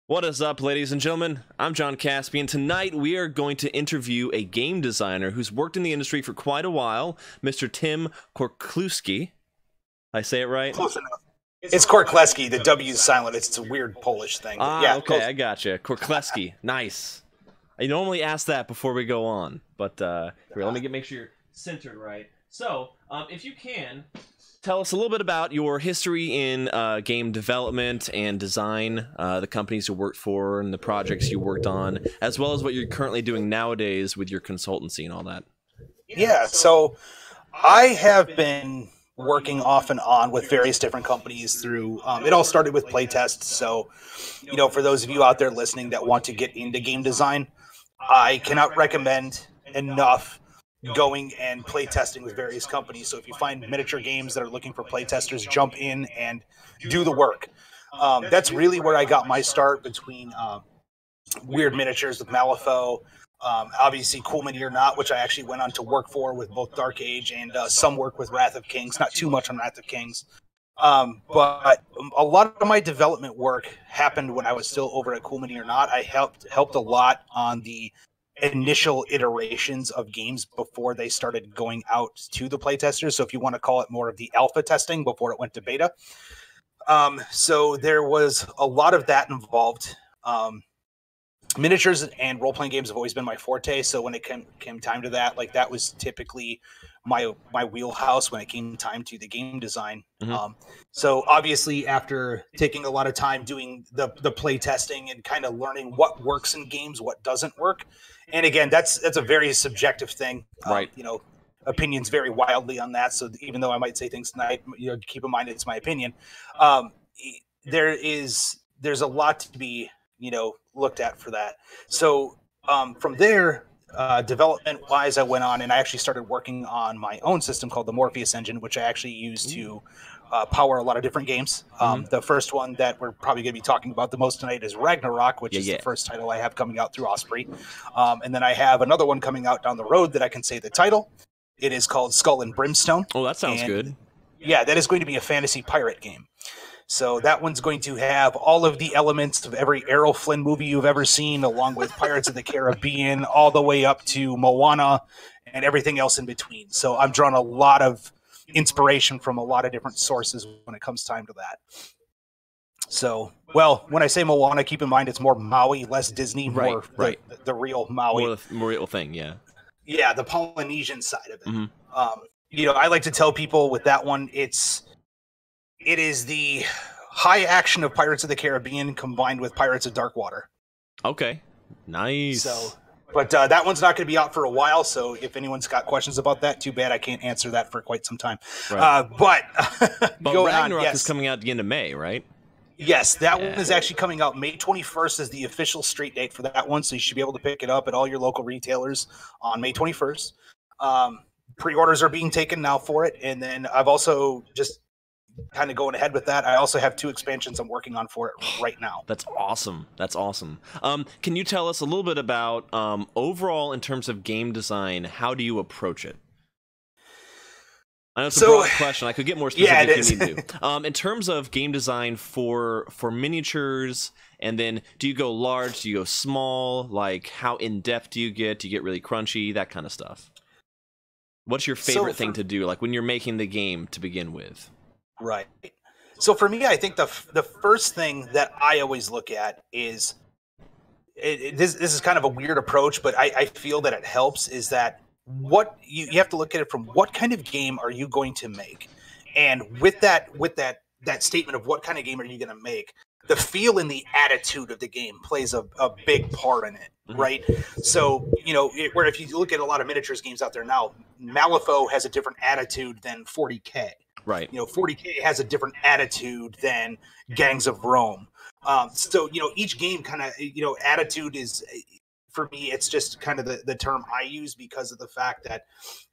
What is up, ladies and gentlemen? I'm John Caspian. Tonight, we are going to interview a game designer who's worked in the industry for quite a while, Mr. Tim Korklewski. I say it right? Close enough. It's Korklewski. The W is silent. It's a weird Polish thing. Yeah, okay, close. I gotcha. Korklewski. Nice. I normally ask that before we go on, but here, let me make sure you're centered right. So, if you can, tell us a little bit about your history in game development and design, the companies you worked for and the projects you worked on, as well as what you're currently doing nowadays with your consultancy and all that. Yeah, so I have been working off and on with various different companies through, it all started with playtests. So, you know, for those of you out there listening that want to get into game design, I cannot recommend enough going and play testing with various companies. So if you find miniature games that are looking for play testers, jump in and do the work. That's really where I got my start, between Weird Miniatures with Malifaux, obviously Cool Mini or Not, which I actually went on to work for with both Dark Age and some work with Wrath of Kings. Not too much on Wrath of Kings. But a lot of my development work happened when I was still over at Cool Mini or Not. I helped a lot on the initial iterations of games before they started going out to the playtesters. So if you want to call it more of the alpha testing before it went to beta. So there was a lot of that involved. Miniatures and role-playing games have always been my forte. So when it came time to that, like, that was typically my wheelhouse when it came time to the game design. Mm-hmm. So obviously, after taking a lot of time doing the play testing and kind of learning what works in games, what doesn't work, and again, that's a very subjective thing, right? You know, opinions vary wildly on that. So even though I might say things tonight, you know, keep in mind it's my opinion. There's a lot to be, you know, looked at for that. So from there, development wise, I went on and I actually started working on my own system called the Morpheus engine, which I actually use to power a lot of different games. The first one that we're probably going to be talking about the most tonight is Ragnarok, which is the first title I have coming out through Osprey. And then I have another one coming out down the road that I can say the title. It is called Skull and Brimstone. Oh, that sounds good. Yeah, that is going to be a fantasy pirate game. So that one's going to have all of the elements of every Errol Flynn movie you've ever seen, along with Pirates of the Caribbean, all the way up to Moana and everything else in between. So I'm drawing a lot of inspiration from a lot of different sources when it comes time to that. So, well, when I say Moana, keep in mind it's more Maui, less Disney, more the real Maui. More the real thing, yeah. Yeah, the Polynesian side of it. Mm-hmm. You know, I like to tell people with that one, it is the high action of Pirates of the Caribbean combined with Pirates of Darkwater. Okay, nice. So, but that one's not going to be out for a while. So if anyone's got questions about that, too bad I can't answer that for quite some time. Right. But Ragnarok is coming out at the end of May, right? Yes, that one is actually coming out May 21st is the official street date for that one. So you should be able to pick it up at all your local retailers on May 21st. Pre-orders are being taken now for it. And then I've also just kind of going ahead with that. I also have 2 expansions I'm working on for it right now. That's awesome. That's awesome. Can you tell us a little bit about overall, in terms of game design, how do you approach it? I know it's a broad question. I could get more specific if you need to. In terms of game design for miniatures, and then do you go large? Do you go small? Like, how in depth do you get? Do you get really crunchy? That kind of stuff. What's your favorite thing to do, like when you're making the game to begin with? Right. So for me, I think the first thing that I always look at is this is kind of a weird approach, but I feel that it helps, is that what you have to look at it from what kind of game are you going to make? And with that statement of what kind of game are you going to make, the feel and the attitude of the game plays a big part in it, right? So, you know, where if you look at a lot of miniatures games out there now, Malifaux has a different attitude than 40K. Right. You know, 40K has a different attitude than Gangs of Rome. So, you know, each game kind of, you know, attitude is, for me, it's just kind of the term I use because of the fact that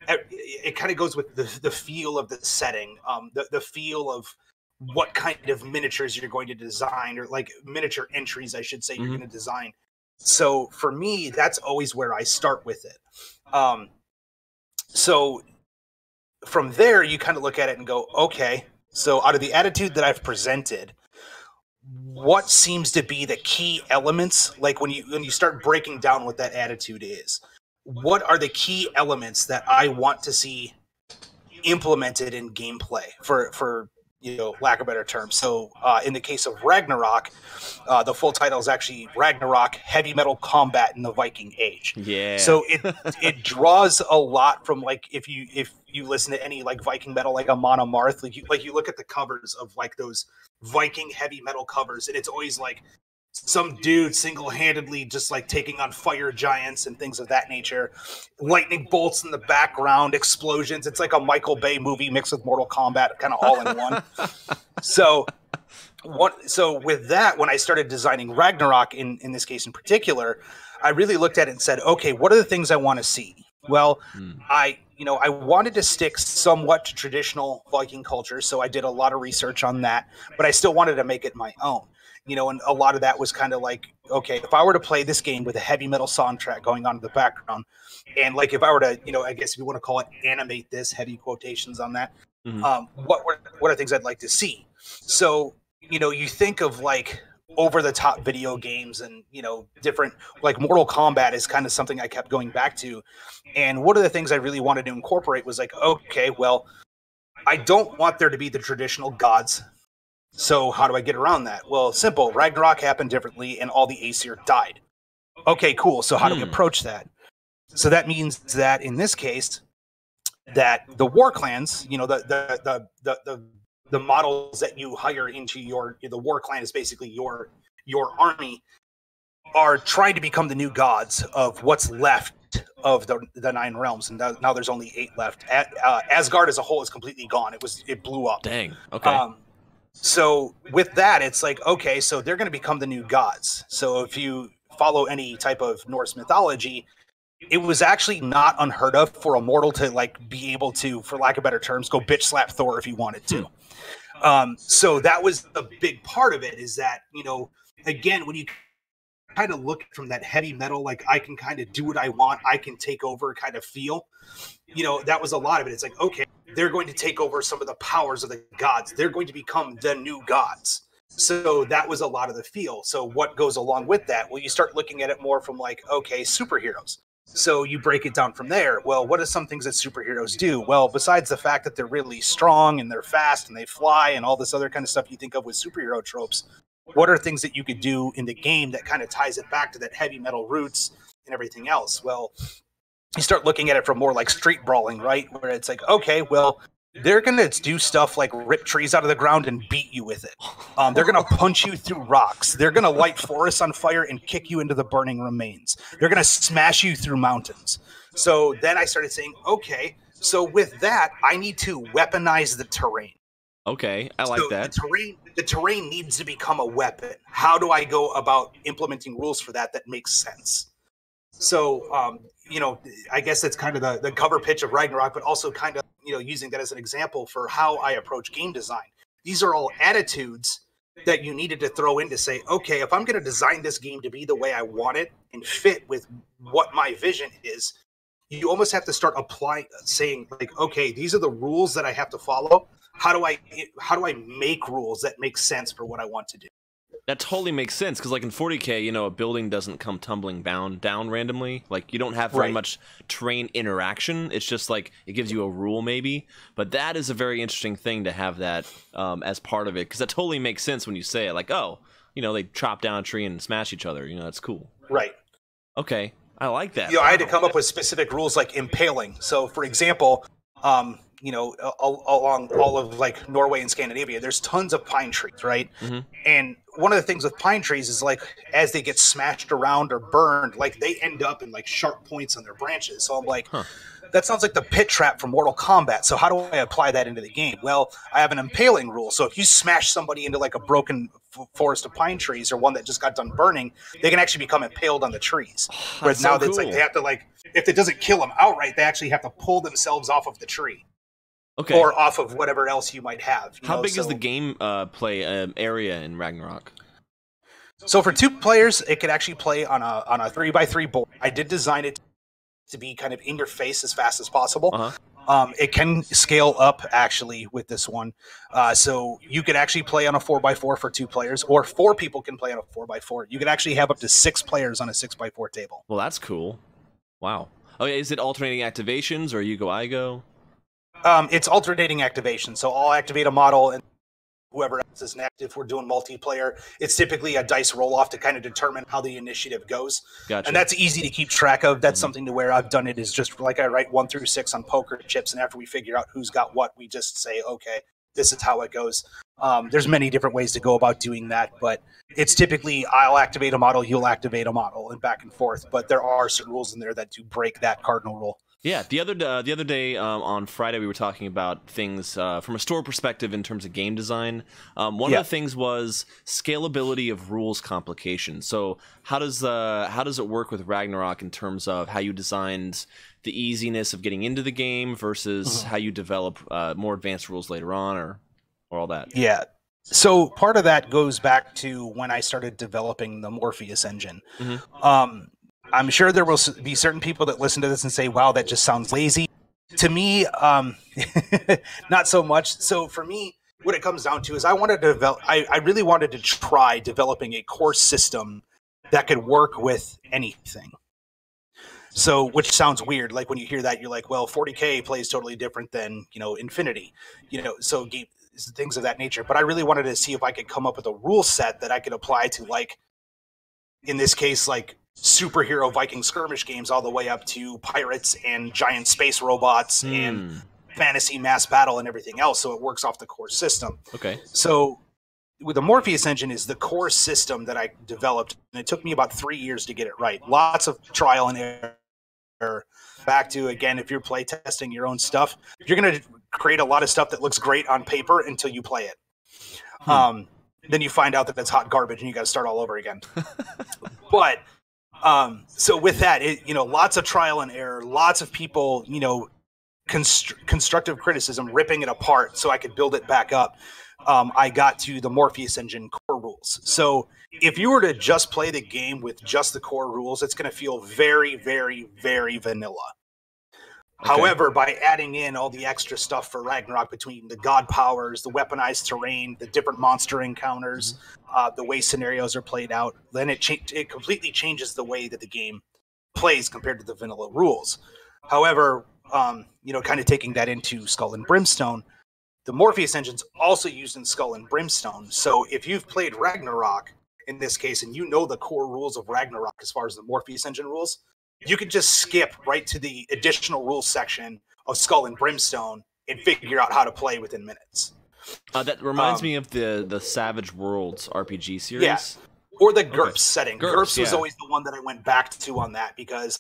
it kind of goes with the feel of the setting, the feel of what kind of miniatures you're going to design, or like miniature entries, I should say, you're going to design. So for me, that's always where I start with it. So from there, you kind of look at it and go, okay, so out of the attitude that I've presented, what seems to be the key elements, like when you start breaking down what that attitude is, what are the key elements that I want to see implemented in gameplay for lack of a better term. So in the case of Ragnarok, the full title is actually Ragnarok: Heavy Metal Combat in the Viking Age. Yeah. So it draws a lot from, like, if you listen to any like Viking metal, like Amon Amarth, like you look at the covers of like those Viking heavy metal covers, and it's always like some dude single-handedly just like taking on fire giants and things of that nature, lightning bolts in the background, explosions. It's like a Michael Bay movie mixed with Mortal Kombat, kind of all in one. So with that, when I started designing Ragnarok in this case in particular, I really looked at it and said, okay, what are the things I want to see? Well, I wanted to stick somewhat to traditional Viking culture, so I did a lot of research on that, but I still wanted to make it my own. And a lot of that was kind of like, okay, if I were to play this game with a heavy metal soundtrack going on in the background, and like if I were to, I guess if you want to call it animate this, heavy quotations on that, what are things I'd like to see? So, you think of like over the top video games and, different, like Mortal Kombat is kind of something I kept going back to. And one of the things I really wanted to incorporate was like, okay, well, I don't want there to be the traditional gods. So how do I get around that? Well, simple. Ragnarok happened differently, and all the Aesir died. Okay, cool. So how do we approach that? So that means that in this case, that the war clans, the models that you hire into the war clan is basically your army, are trying to become the new gods of what's left of the 9 realms, and now there's only 8 left. Asgard as a whole is completely gone. It blew up. Dang. Okay. So with that, it's like, okay, so they're going to become the new gods. So if you follow any type of Norse mythology, it was actually not unheard of for a mortal to like be able to, for lack of better terms, go bitch slap Thor if he wanted to. So that was a big part of it, is that, again, when you kind of look from that heavy metal, like I can kind of do what I want, I can take over kind of feel, that was a lot of it. It's like, okay, they're going to take over some of the powers of the gods. They're going to become the new gods. So that was a lot of the feel. So what goes along with that? Well, you start looking at it more from like, okay, superheroes. So you break it down from there. Well, what are some things that superheroes do? Well, besides the fact that they're really strong and they're fast and they fly and all this other kind of stuff you think of with superhero tropes, what are things that you could do in the game that kind of ties it back to that heavy metal roots and everything else? Well, you start looking at it from more like street brawling, right? Where it's like, okay, well, they're going to do stuff like rip trees out of the ground and beat you with it. They're going to punch you through rocks. They're going to light forests on fire and kick you into the burning remains. They're going to smash you through mountains. So then I started saying, okay, so with that, I need to weaponize the terrain. Okay, I like that. The terrain needs to become a weapon. How do I go about implementing rules for that makes sense? So, I guess that's kind of the cover pitch of Ragnarok, but also kind of, using that as an example for how I approach game design. These are all attitudes that you needed to throw in to say, okay, if I'm going to design this game to be the way I want it and fit with what my vision is, you almost have to start saying like, okay, these are the rules that I have to follow. How do I make rules that make sense for what I want to do? That totally makes sense, because like in 40K, a building doesn't come tumbling down randomly. Like you don't have very much terrain interaction. It's just like it gives you a rule maybe. But that is a very interesting thing to have that as part of it, because that totally makes sense when you say it. Like, oh, they chop down a tree and smash each other. That's cool. Right. Okay, I like that. I had to come up with specific rules like impaling. So, for example, along all of like Norway and Scandinavia, there's tons of pine trees, right? Mm-hmm. And one of the things with pine trees is like as they get smashed around or burned, like they end up in like sharp points on their branches. So I'm like, that sounds like the pit trap from Mortal Kombat. So how do I apply that into the game? Well, I have an impaling rule. So if you smash somebody into like a broken forest of pine trees or one that just got done burning, they can actually become impaled on the trees. Whereas now that's like they have to like, if it doesn't kill them outright, they actually have to pull themselves off of the tree. Okay. Or off of whatever else you might have. How big is the game play area in Ragnarok? So for 2 players, it could actually play on a 3x3 board. I did design it to be kind of in your face as fast as possible. It can scale up actually with this one. So you could actually play on a 4x4 for 2 players, or 4 people can play on a 4x4. You could actually have up to 6 players on a 6x4 table. Well, that's cool. Wow. Oh, yeah, is it alternating activations or you go, I go? It's alternating activation. So I'll activate a model and whoever else is next. If we're doing multiplayer, it's typically a dice roll-off to kind of determine how the initiative goes. Gotcha. And that's easy to keep track of. That's something to where I've done it is just like I write 1 through 6 on poker chips, and after we figure out who's got what, we just say, okay, this is how it goes. There's many different ways to go about doing that, but it's typically I'll activate a model, you'll activate a model, and back and forth. But there are certain rules in there that do break that cardinal rule. Yeah, the other day on Friday we were talking about things from a store perspective in terms of game design. One of the things was scalability of rules complication. So how does it work with Ragnarok in terms of how you designed the easiness of getting into the game versus how you develop more advanced rules later on, or all that? Yeah. So part of that goes back to when I started developing the Morpheus engine. I'm sure there will be certain people that listen to this and say, wow, that just sounds lazy. To me, not so much. So for me, what it comes down to is I really wanted to try developing a core system that could work with anything. So, which sounds weird. Like when you hear that, you're like, well, 40K plays totally different than, Infinity, so things of that nature. But I really wanted to see if I could come up with a rule set that I could apply to, like, in this case, like, superhero Viking skirmish games all the way up to pirates and giant space robots and fantasy mass battle and everything else. So it works off the core system. Okay. So with the Morpheus engine is the core system that I developed, and it took me about 3 years to get it right. Lots of trial and error. Back to, again, if you're play testing your own stuff, you're going to create a lot of stuff that looks great on paper until you play it. Then you find out that that's hot garbage and you got to start all over again. But so with that, lots of trial and error, lots of people, constructive criticism, ripping it apart so I could build it back up. I got to the Morpheus engine core rules. So if you were to just play the game with just the core rules, it's going to feel very, very, very vanilla. Okay. However, by adding in all the extra stuff for Ragnarok between the god powers, the weaponized terrain, the different monster encounters, the way scenarios are played out, then it completely changes the way that the game plays compared to the vanilla rules. However, kind of taking that into Skull and Brimstone, the Morpheus engine's also used in Skull and Brimstone. So if you've played Ragnarok in this case, and you know the core rules of Ragnarok as far as the Morpheus engine rules, you could just skip right to the additional rules section of Skull and Brimstone and figure out how to play within minutes. That reminds me of the Savage Worlds RPG series. Yeah, or the GURPS setting. GURPS was always the one that I went back to on that, because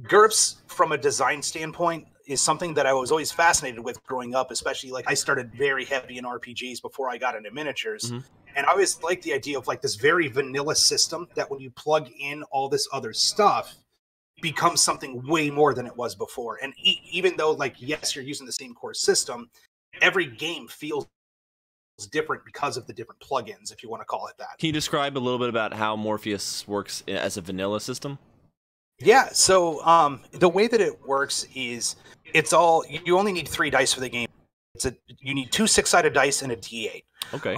GURPS, from a design standpoint, is something that I was always fascinated with growing up, especially like I started very heavy in RPGs before I got into miniatures. And I always liked the idea of like this very vanilla system that when you plug in all this other stuff, becomes something way more than it was before. And even though, like, yes, you're using the same core system, every game feels different because of the different plugins, if you want to call it that. Can you describe a little bit about how Morpheus works as a vanilla system? Yeah, so the way that it works is you only need 3 dice for the game. You need 2 6-sided dice and a D8. Okay.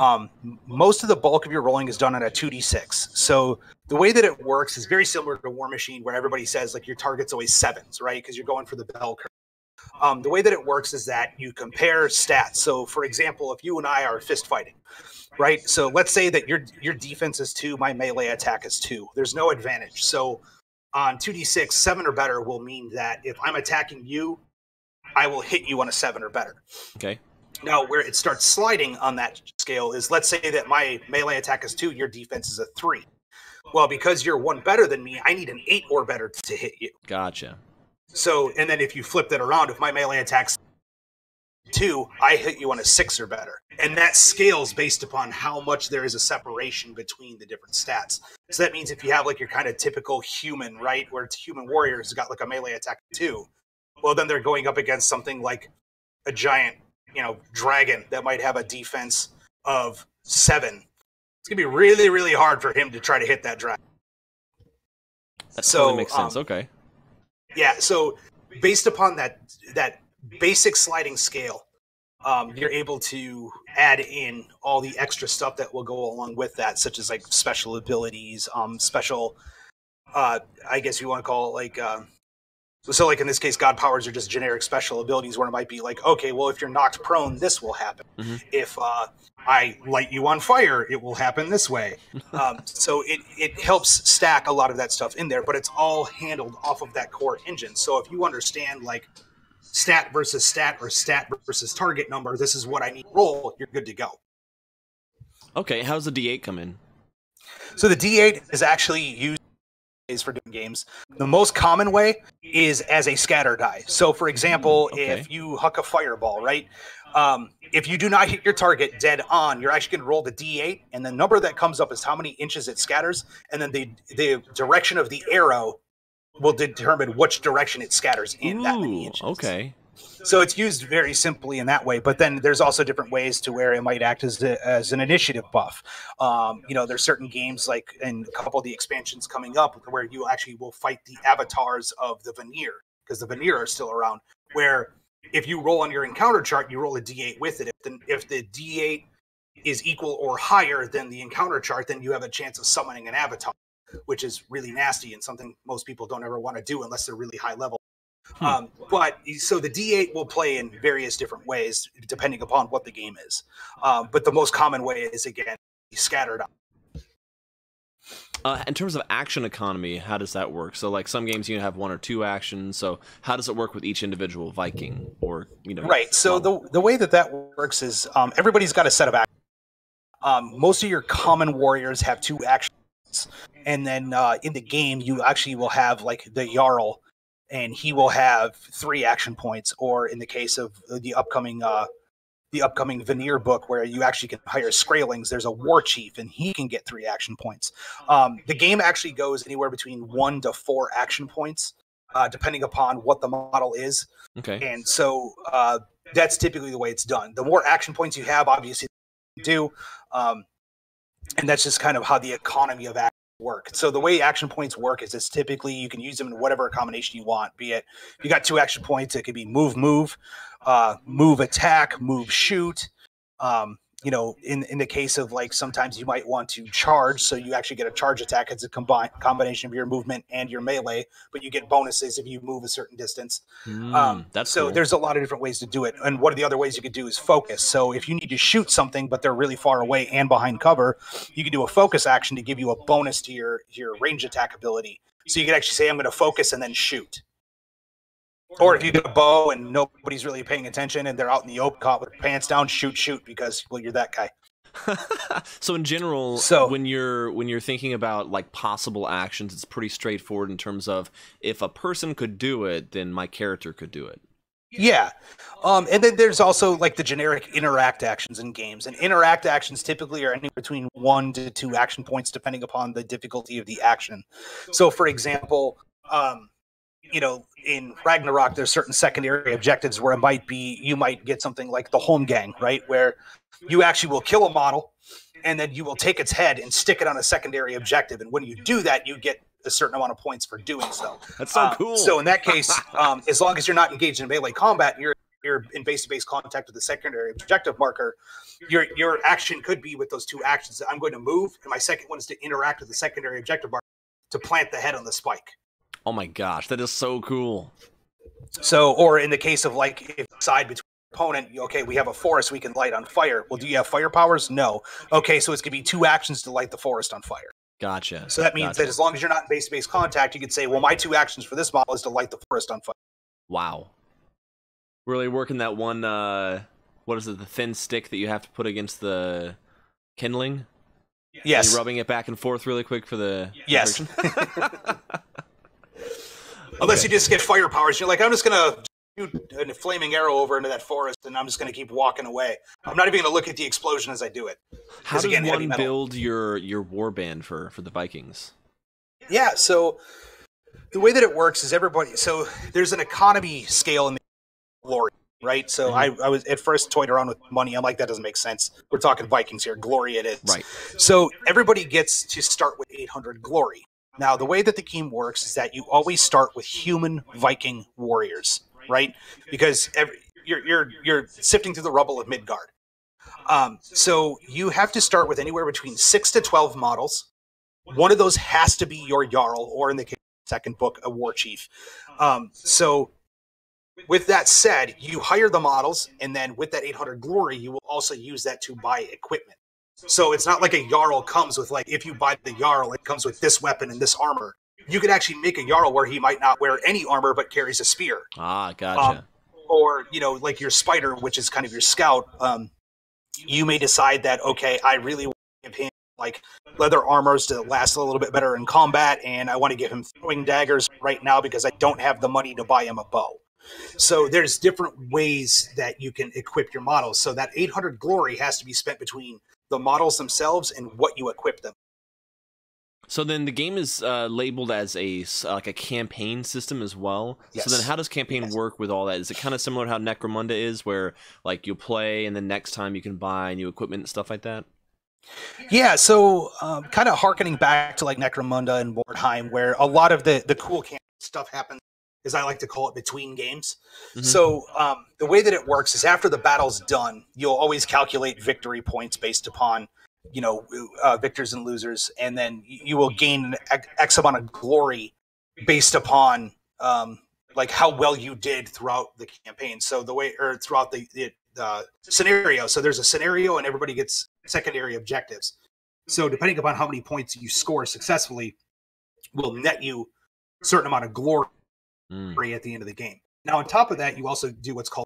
Most of the bulk of your rolling is done on a 2d6. So the way that it works is very similar to War Machine, where everybody says like your target's always 7s, right? Because you're going for the bell curve. The way that it works is that you compare stats. So for example, if you and I are fist fighting, right? So let's say that your defense is 2, my melee attack is 2. There's no advantage. So on 2d6, 7 or better will mean that if I'm attacking you, I will hit you on a 7 or better. Okay. Now, where it starts sliding on that scale is, let's say that my melee attack is 2, your defense is a 3. Well, because you're 1 better than me, I need an 8 or better to hit you. Gotcha. So, and then if you flip that around, if my melee attack's 2, I hit you on a 6 or better. And that scales based upon how much there is a separation between the different stats. So that means if you have like your kind of typical human, right, where it's human warrior who's got like a melee attack of 2, well, then they're going up against something like a giant, dragon that might have a defense of 7. It's going to be really, really hard for him to try to hit that dragon. That totally makes sense. Okay. Yeah, so based upon that basic sliding scale. You're able to add in all the extra stuff that will go along with that, such as like special abilities, special, I guess you want to call it like, so like in this case, God powers are just generic special abilities where it might be like, okay, well, if you're knocked prone, this will happen. If I light you on fire, it will happen this way. So it helps stack a lot of that stuff in there, but it's all handled off of that core engine. So if you understand like stat versus stat or stat versus target number, this is what I need to roll, you're good to go. Okay, how does the D8 come in? So the D8 is actually used for different games. The most common way is as a scatter die. So for example, if you huck a fireball, right? If you do not hit your target dead on, you're actually going to roll the D8, and the number that comes up is how many inches it scatters, and then the direction of the arrow will determine which direction it scatters in that many inches. Okay. So it's used very simply in that way, but then there's also different ways to where it might act as an initiative buff. There's certain games like in a couple of the expansions coming up where you actually will fight the avatars of the Veneer, because the Veneer are still around, where if you roll on your encounter chart, you roll a D8 with it. If the D8 is equal or higher than the encounter chart, then you have a chance of summoning an avatar, which is really nasty and something most people don't ever want to do unless they're really high level. But so the D8 will play in various different ways depending upon what the game is. But the most common way is, again, scattered out. In terms of action economy, how does that work? So like some games you have 1 or 2 actions. So how does it work with each individual Viking or, Right. So the way that works is everybody's got a set of actions. Most of your common warriors have 2 actions. And then in the game, you actually will have like the Jarl, and he will have 3 action points, or in the case of the upcoming Veneer book, where you actually can hire Skraelings, there's a war chief, and he can get 3 action points. The game actually goes anywhere between 1 to 4 action points, depending upon what the model is. Okay. And so that's typically the way it's done. The more action points you have, obviously, you do, and that's just kind of how the economy of action work. So the way action points work is it's typically you can use them in whatever combination you want. Be it if you got 2 action points, it could be move, move attack, move shoot. In the case of like sometimes you might want to charge, so you actually get a charge attack as a combination of your movement and your melee, but you get bonuses if you move a certain distance. That's so cool. There's a lot of different ways to do it, and one of the other ways you could do is focus. So if you need to shoot something but they're really far away and behind cover, you can do a focus action to give you a bonus to your range attack ability. So you can actually say, I'm going to focus and then shoot. Or if you get a bow and nobody's really paying attention and they're out in the open caught with their pants down, shoot, because, well, you're that guy. So in general, when you're thinking about like possible actions, it's pretty straightforward in terms of if a person could do it, then my character could do it. Yeah. And then there's also like the generic interact actions in games. And interact actions typically are anywhere between 1 to 2 action points depending upon the difficulty of the action. So for example, in Ragnarok, there's certain secondary objectives where you might get something like the home gang, right? Where you actually will kill a model and then you will take its head and stick it on a secondary objective. And when you do that, you get a certain amount of points for doing so. That's so cool. So in that case, as long as you're not engaged in melee combat, you're in base-to-base contact with the secondary objective marker, your action could be with those 2 actions. I'm going to move, and my second one is to interact with the secondary objective marker to plant the head on the spike. Oh my gosh, that is so cool. So, or in the case of like, if side between opponent, okay, we have a forest we can light on fire. Well, do you have fire powers? No. Okay, so it's going to be 2 actions to light the forest on fire. Gotcha. So that means that as long as you're not in base-to-base contact, you could say, well, my 2 actions for this model is to light the forest on fire. Wow. Really working that one, what is it, the thin stick that you have to put against the kindling? Yes. Are you rubbing it back and forth really quick for the... Yes. Unless you just get fire powers. You're like, I'm just going to shoot a flaming arrow over into that forest, and I'm just going to keep walking away. I'm not even going to look at the explosion as I do it. How does one build your warband for the Vikings? Yeah, so the way that it works is so there's an economy scale in the glory, right? So I was at first toyed around with money. I'm like, that doesn't make sense. We're talking Vikings here. Glory it is. Right. So everybody gets to start with 800 glory. Now, the way that the game works is that you always start with human Viking warriors, right? Because you're sifting through the rubble of Midgard. So you have to start with anywhere between 6 to 12 models. One of those has to be your Jarl, or in the case of the second book, a war chief. So with that said, you hire the models, and then with that 800 glory, you will also use that to buy equipment. So it's not like a Jarl comes with, like, if you buy the Jarl, it comes with this weapon and this armor. You could actually make a Jarl where he might not wear any armor but carries a spear. Ah, gotcha. Or, like your spider, which is kind of your scout. You may decide that, okay, I really want to give him like leather armors to last a little bit better in combat, and I want to give him throwing daggers right now because I don't have the money to buy him a bow. So there's different ways that you can equip your models. So that 800 glory has to be spent between the models themselves and what you equip them. So then the game is labeled as a campaign system as well. Yes. So then how does campaign work with all that? Is it kind of similar to how Necromunda is, where like you play and then next time you can buy new equipment and stuff like that? Yeah, so kind of harkening back to like Necromunda and Mordheim, where a lot of the cool campaign stuff happens, as I like to call it, between games. Mm-hmm. So the way that it works is after the battle's done, you'll always calculate victory points based upon victors and losers, and then you will gain X amount of glory based upon like how well you did throughout the campaign. So the way, or throughout the scenario. So there's a scenario, and everybody gets secondary objectives. So depending upon how many points you score successfully, will net you a certain amount of glory at the end of the game. Now, on top of that, you also do what's called.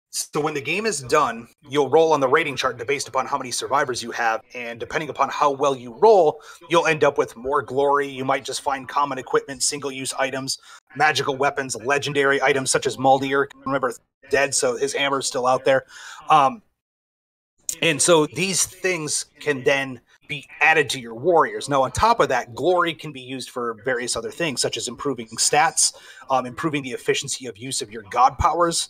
So when the game is done, you'll roll on the rating chart based upon how many survivors you have, and depending upon how well you roll, you'll end up with more glory. You might just find common equipment, single-use items, magical weapons, legendary items such as Muldir. Remember, dead, so his hammer's still out there. And so these things can then be added to your warriors. Now, on top of that, glory can be used for various other things, such as improving stats, improving the efficiency of use of your god powers,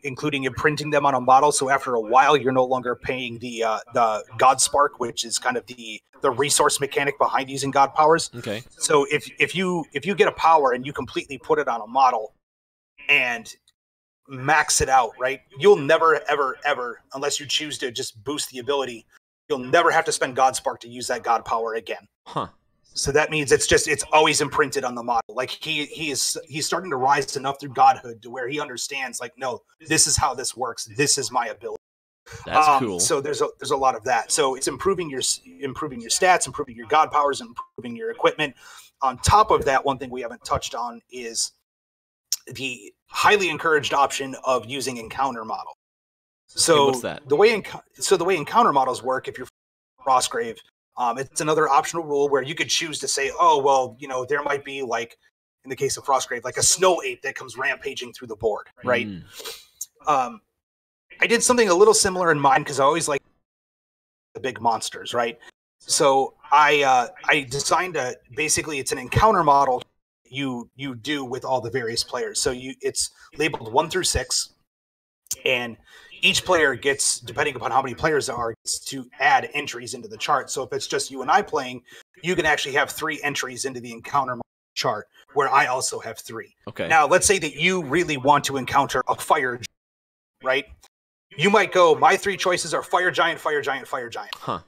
including imprinting them on a model. So after a while, you're no longer paying the god spark, which is kind of the resource mechanic behind using god powers. Okay. So if you get a power and you completely put it on a model and max it out, right? You'll never, ever, ever, unless you choose to just boost the ability, you'll never have to spend God Spark to use that God power again. Huh. So that means it's always imprinted on the model. Like he's starting to rise enough through godhood to where he understands, like, no, this is how this works. This is my ability. That's cool. So there's a lot of that. So it's improving your stats, improving your god powers, improving your equipment. On top of that, one thing we haven't touched on is the highly encouraged option of using encounter model. So what's that? The way encounter models work, if you're Frostgrave, it's another optional rule where you could choose to say, oh, well, there might be, like, in the case of Frostgrave, like a snow ape that comes rampaging through the board, right? I did something a little similar in mine because I always like the big monsters, right? So I designed basically it's an encounter model you do with all the various players. So it's labeled 1 through 6, and each player gets, depending upon how many players there are, gets to add entries into the chart. So if it's just you and I playing, you can actually have 3 entries into the encounter chart, where I also have 3. Okay. Now, let's say that you really want to encounter a fire giant, right? You might go, my 3 choices are fire giant, fire giant, fire giant. Huh.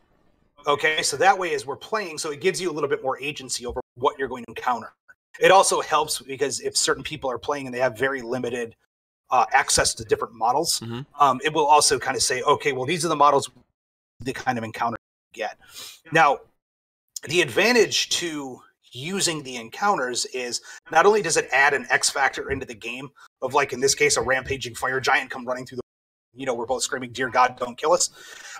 Okay, so that way as we're playing, so it gives you a little bit more agency over what you're going to encounter. It also helps because if certain people are playing and they have very limited access to different models, it will also kind of say, okay, well, these are the models, the kind of encounter you get. Now, the advantage to using the encounters is not only does it add an X factor into the game of, like, in this case, a rampaging fire giant come running through the, we're both screaming, dear God, don't kill us.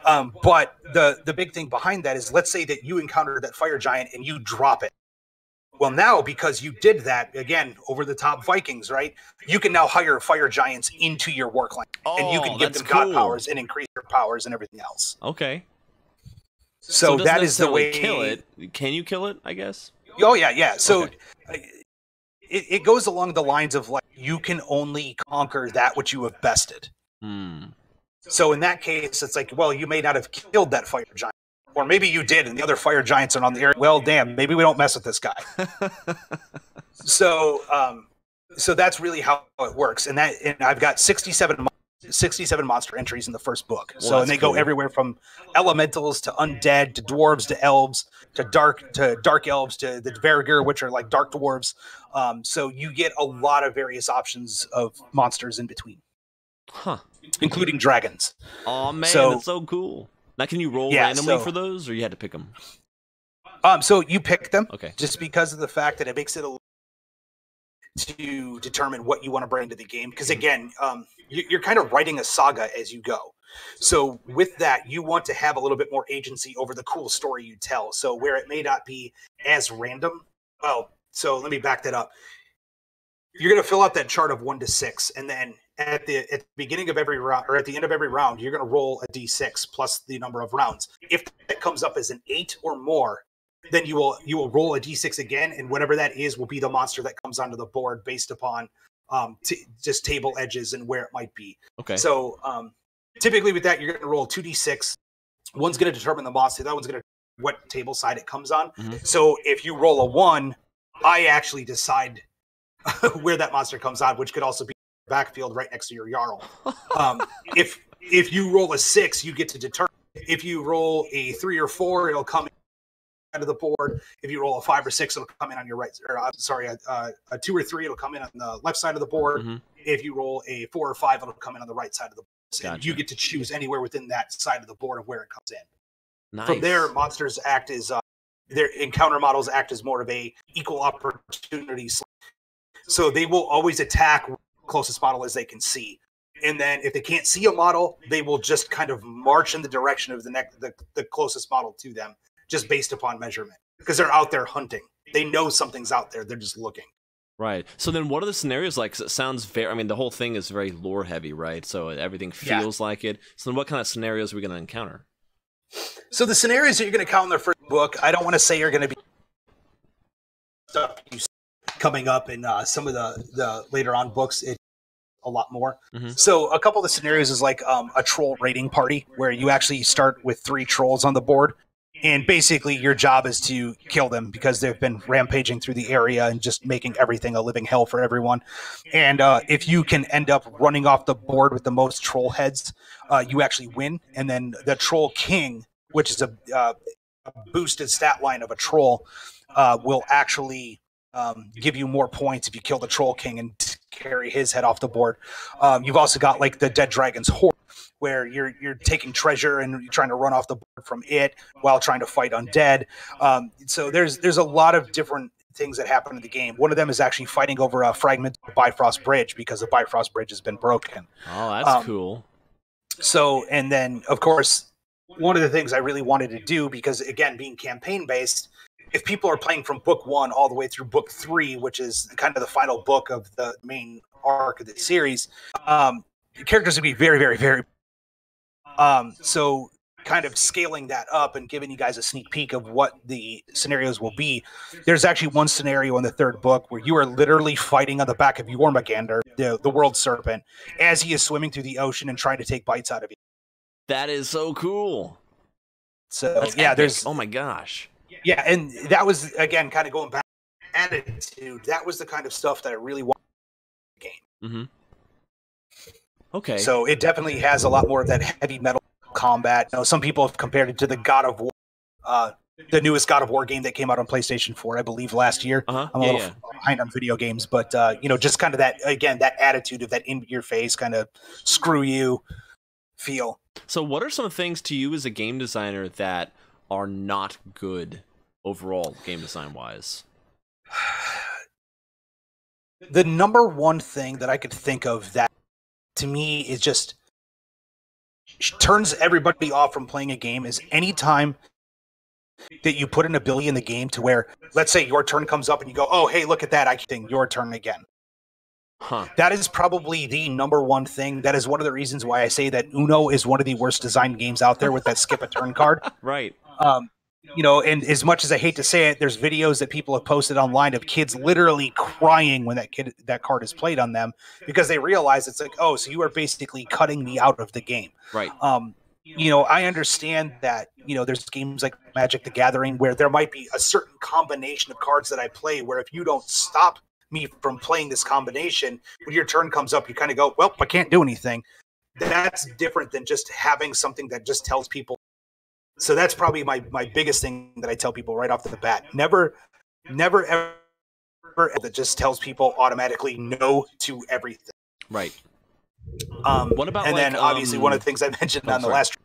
But the big thing behind that is, let's say that you encounter that fire giant and you drop it. Well, now, because you did that, again, over the top Vikings, right? You can now hire fire giants into your war clan, and you can give them god powers and increase your powers and everything else. Okay. So that is the way. Kill it. Can you kill it, I guess? Oh, yeah. So it goes along the lines of, like, you can only conquer that which you have bested. So in that case, it's like, well, you may not have killed that fire giant. Or maybe you did, and the other fire giants are on the air. Well, damn, maybe we don't mess with this guy. So so that's really how it works. And I've got 67 monster entries in the first book. Well, so and they go everywhere from elementals to undead to dwarves to elves to dark elves to the Dvergir, which are like dark dwarves. So you get a lot of various options of monsters in between. Huh. Including dragons. Oh man, that's so cool. Now can you roll randomly for those, or you had to pick them? So you pick them. Okay. Just because of the fact that it makes it to determine what you want to bring to the game. Because again, you're kind of writing a saga as you go. So with that, you want to have a little bit more agency over the cool story you tell. So where it may not be as random. Oh, so let me back that up. You're going to fill out that chart of 1 to 6, and then at the beginning of every round, or at the end of every round, you're going to roll a d6 plus the number of rounds. If that comes up as an 8 or more, then you will roll a d6 again, and whatever that is will be the monster that comes onto the board based upon just table edges and where it might be. Okay. So typically with that, you're going to roll 2d6. One's going to determine the monster. That one's going to what table side it comes on. Mm-hmm. So if you roll a 1, I actually decide where that monster comes on, which could also be backfield right next to your Jarl. If you roll a 6, you get to determine. If you roll a 3 or 4, it'll come out of the board. If you roll a 5 or 6, it'll come in on your right. Or a 2 or 3, it'll come in on the left side of the board. Mm-hmm. If you roll a 4 or 5, it'll come in on the right side of the board. Gotcha. And you get to choose anywhere within that side of the board of where it comes in. Nice. From there, monsters act as their encounter models act as more of a equal opportunity. So they will always attack closest model as they can see. And then if they can't see a model, they will just kind of march in the direction of the closest model to them, just based upon measurement. Because they're out there hunting. They know something's out there. They're just looking. Right. So then what are the scenarios like? 'Cause it sounds very, I mean, the whole thing is very lore heavy, right? So everything feels like it. So then what kind of scenarios are we going to encounter? So the scenarios that you're going to count in the first book, I don't want to say you're going to be stuff you coming up in some of the later on books. It's a lot more. Mm-hmm. So a couple of the scenarios is like a troll raiding party where you actually start with 3 trolls on the board. And basically your job is to kill them because they've been rampaging through the area and just making everything a living hell for everyone. And if you can end up running off the board with the most troll heads, you actually win. And then the troll king, which is a boosted stat line of a troll, will actually give you more points if you kill the troll king and carry his head off the board. You've also got like the Dead Dragon's Horde, where you're taking treasure and you're trying to run off the board from it while trying to fight undead. So there's a lot of different things that happen in the game. One of them is actually fighting over a fragment of Bifrost Bridge because the Bifrost Bridge has been broken. Oh, that's cool. So, and then of course, one of the things I really wanted to do, because again, being campaign based, if people are playing from book 1 all the way through book 3, which is kind of the final book of the main arc of the series, the characters would be very, very, very. So kind of scaling that up and giving you guys a sneak peek of what the scenarios will be. There's actually one scenario in the 3rd book where you are literally fighting on the back of Jormungandr, the world serpent, as he is swimming through the ocean and trying to take bites out of you. That is so cool. So that's yeah, epic. there's, oh my gosh. Yeah. And that was, again, kind of going back to attitude. That was the kind of stuff that I really wanted in the game. Mm-hmm. Okay. So it definitely has a lot more of that heavy metal combat. You know, some people have compared it to the God of War, the newest God of War game that came out on PlayStation 4, I believe, last year. Uh-huh. I'm a little behind on video games, but just kind of that, again, that attitude of that in your face kind of screw you feel. So what are some things to you as a game designer that are not good overall game design wise? The number one thing that I could think of that to me is just turns everybody off from playing a game is anytime that you put an ability in the game to where, let's say your turn comes up and you go, oh, hey, look at that. I think your turn again. Huh. That is probably the number one thing. That is one of the reasons why I say that Uno is one of the worst designed games out there with that skip a turn card. Right. And as much as I hate to say it, there's videos that people have posted online of kids literally crying when that card is played on them because they realize it's like, oh, so you are basically cutting me out of the game. Right. I understand that, there's games like Magic the Gathering where there might be a certain combination of cards that I play where if you don't stop me from playing this combination. When your turn comes up, you kind of go, well, I can't do anything. That's different than just having something that just tells people. So that's probably my biggest thing that I tell people right off the bat. Never ever that just tells people automatically no to everything. Right. What about, and then obviously one of the things I mentioned on the last,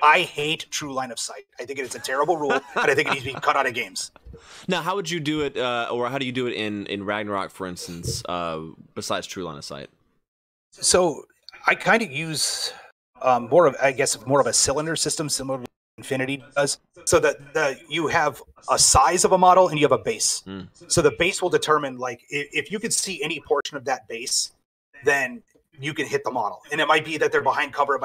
I hate true line of sight. I think it's a terrible rule, and I think it needs to be cut out of games. Now, how would you do it, or how do you do it in Ragnarok, for instance, besides true line of sight? So I kind of use more of a cylinder system, similar to what Infinity does. So that you have a size of a model and you have a base. So the base will determine, like, if you can see any portion of that base, then you can hit the model. And it might be that they're behind cover.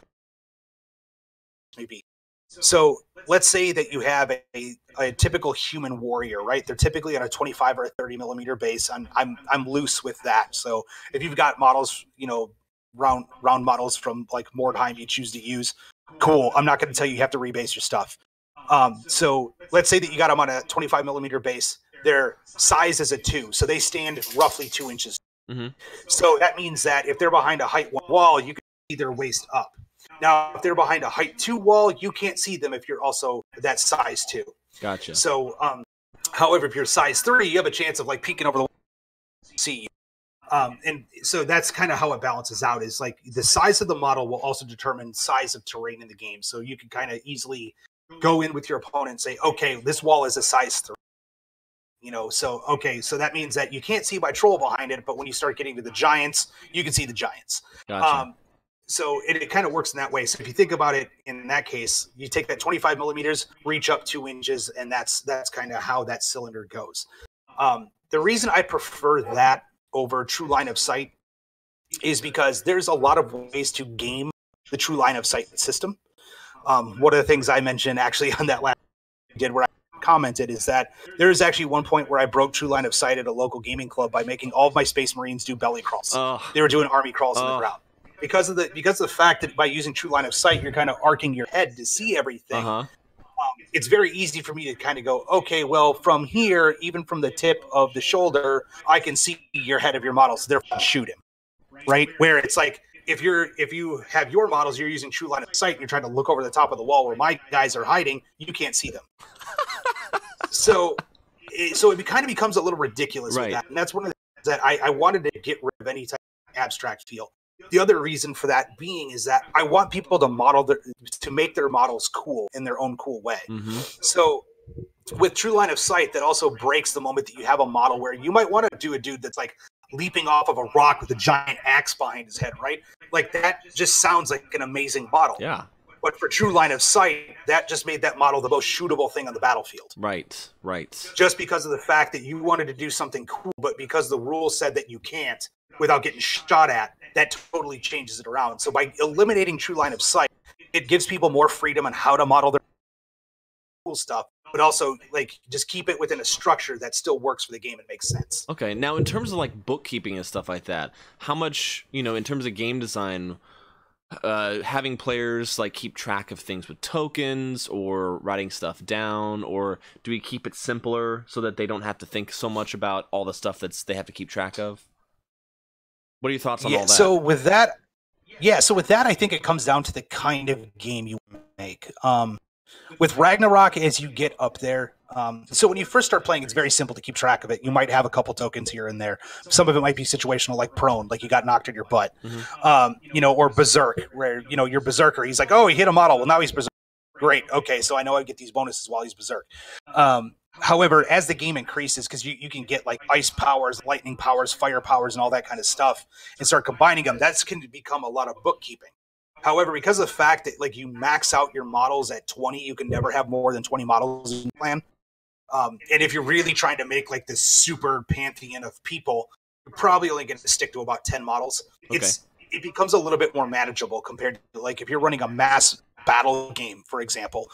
Maybe. So let's say that you have a typical human warrior, right? They're typically on a 25 or a 30 millimeter base. I'm loose with that. So if you've got models, you know, round models from like Mordheim you choose to use, cool. I'm not going to tell you have to rebase your stuff. So let's say that you got them on a 25 millimeter base. Their size is a 2, so they stand roughly 2 inches. So that means that if they're behind a height 1 wall, you can see their waist up. Now, if they're behind a height 2 wall, you can't see them if you're also that size 2. Gotcha. So, however, if you're size 3, you have a chance of like peeking over the wall to see you. And so that's kind of how it balances out, is like the size of the model will also determine size of terrain in the game. So you can kind of easily go in with your opponent and say, okay, this wall is a size 3. You know, so, okay, so that means that you can't see my troll behind it, but when you start getting to the giants, you can see the giants. Gotcha. So it kind of works in that way. So if you think about it in that case, you take that 25 millimeters, reach up 2 inches, and that's kind of how that cylinder goes. The reason I prefer that over true line of sight is because there's a lot of ways to game the true line of sight system. One of the things I mentioned actually on that last did where I commented is that there is actually one point where I broke true line of sight at a local gaming club by making all of my Space Marines do belly crawls. They were doing army crawls on the ground. Because of the fact that by using true line of sight, you're kind of arcing your head to see everything. It's very easy for me to kind of go, okay, well, from here, even from the tip of the shoulder, I can see your head of your model, so therefore shoot him, right? Where it's like, if you have your models, you're using true line of sight, and you're trying to look over the top of the wall where my guys are hiding, you can't see them. so it kind of becomes a little ridiculous with that, and that's one of the things that I wanted to get rid of any type of abstract feel. The other reason for that being is that I want people to make their models cool in their own cool way. So with true line of sight, that also breaks the moment that you have a model where you might want to do a dude that's like leaping off of a rock with a giant axe behind his head, right? Like that just sounds like an amazing model. Yeah. But for true line of sight, that just made that model the most shootable thing on the battlefield. Right. Just because of the fact that you wanted to do something cool, but because the rules said that you can't without getting shot at, that totally changes it around. So by eliminating true line of sight, it gives people more freedom on how to model their cool stuff, but also like just keep it within a structure that still works for the game and makes sense. Okay, now in terms of like bookkeeping and stuff like that, how much, you know, in terms of game design, having players like keep track of things with tokens or writing stuff down, or do we keep it simpler so that they don't have to think so much about all the stuff they have to keep track of? What are your thoughts on all that? So with that, I think it comes down to the kind of game you make. With Ragnarok, as you get up there, so when you first start playing, it's very simple to keep track of it. You might have a couple tokens here and there. Some of it might be situational, like prone, like you got knocked in your butt, you know, or berserk, where, you know, your berserker, he's like, oh, he hit a model. Well, now he's berserk. Great. Okay, so I know I get these bonuses while he's berserk. However, as the game increases, because you can get like ice powers, lightning powers, fire powers, and all that kind of stuff, and start combining them, that's going to become a lot of bookkeeping. However, because of the fact that like you max out your models at 20, you can never have more than 20 models in the plan. And if you're really trying to make like this super pantheon of people, you're probably only going to stick to about 10 models. Okay. It becomes a little bit more manageable compared to like if you're running a mass battle game, for example.